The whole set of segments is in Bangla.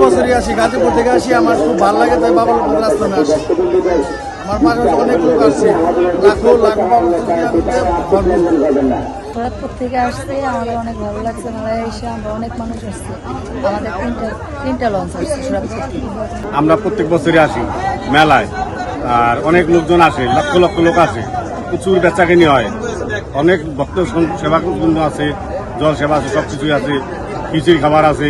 বছরই আসি, গাজীপুর থেকে আসি। আমার খুব ভালো লাগে, তাই বাবুল আশ্রমে আসি। আমার পাশে অনেক লোক আসছে, লাখো খড়গপুর থেকে আসছে, আমাদের অনেক ভালো লাগছে। মেলায় এসে আমরা অনেক মানুষ আসছি, আমাদের তিনটা লঞ্চ আসছে সুরাতপুর থেকে। আমরা প্রত্যেক বছরই আসি মেলায়, আর অনেক লোকজন আসে, লক্ষ লক্ষ লোক আসে, প্রচুর বেচাকেনি হয়, অনেক ভক্ত সেবা জন্য আছে, জল সেবা আছে, সবকিছুই আছে, খিচুড়ি খাবার আছে,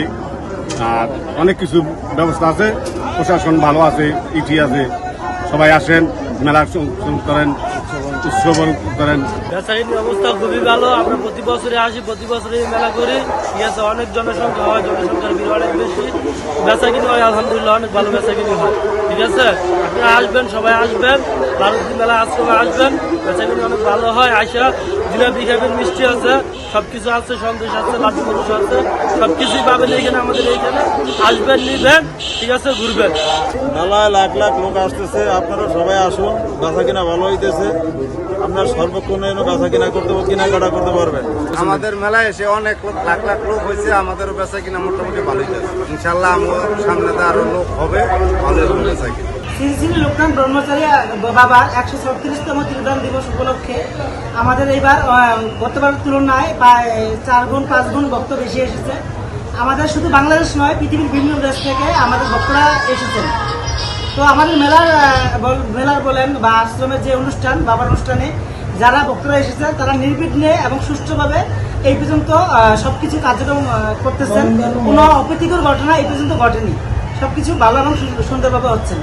আর অনেক কিছু ব্যবস্থা আছে, প্রশাসন ভালো আছে, ইটি আছে, সবাই আসেন, মেলা করেন, উৎসবন করেন। বেচাকিনির অবস্থা খুবই ভালো। আমরা প্রতি বছরে আসি, প্রতি বছরে মেলা করি। ঠিক আছে, অনেক জনসংখ্যা হয়, জনসংখ্যার ভিড় অনেক বেশি, বেচাকিনি হয় আলহামদুলিল্লাহ, অনেক ভালো বেচাকিনি হয়। ঠিক আছে, আপনারা আসবেন, সবাই আসবেন, ভারতী মেলা আশ্রমে আসবেন, বেচাকিনি অনেক ভালো হয়। আইসা জিলাপি খাবেন, মিষ্টি আছে, সবকিছু আছে, সন্দেশ আছে, লাড্ডু মানুষ আছে, সবকিছুই পাবেন এইখানে, আমাদের এইখানে আসবেন, নিবেন, ঠিক আছে, ঘুরবেন। মেলায় লাখ লাখ লোক আসতেছে, আপনারা সবাই আসুন, বেচা কিনা ভালো হইতেছে, আপনার সর্বক্ষণ বেচা কিনা কেনাকাটা করতে পারবেন। আমাদের মেলায় এসে অনেক লোক, লাখ লাখ লোক হয়েছে, আমাদের বেচা কিনা মোটামুটি ভালোই যাচ্ছে। ইনশাল্লাহ আমার সামনে তো আরো লোক হবে, ভালো বেচা কিনা। শ্রী শ্রী লোকনাথ ব্রহ্মচারী বাবার 136তম তিরোধান দিবস উপলক্ষে আমাদের এইবার গতবারের তুলনায় প্রায় 4 গুণ 5 গুণ ভক্ত বেশি এসেছে। আমাদের শুধু বাংলাদেশ নয়, পৃথিবীর বিভিন্ন দেশ থেকে আমাদের ভক্তরা এসেছেন। তো আমাদের মেলার বলেন বা আশ্রমের যে অনুষ্ঠান, বাবার অনুষ্ঠানে যারা ভক্তরা এসেছেন, তারা নির্বিঘ্নে এবং সুষ্ঠুভাবে এই পর্যন্ত সবকিছু কার্যক্রম করতেছেন। কোনো অপ্রীতিকর ঘটনা এই পর্যন্ত ঘটেনি, সবকিছু ভালো এবং সুন্দরভাবে হচ্ছে।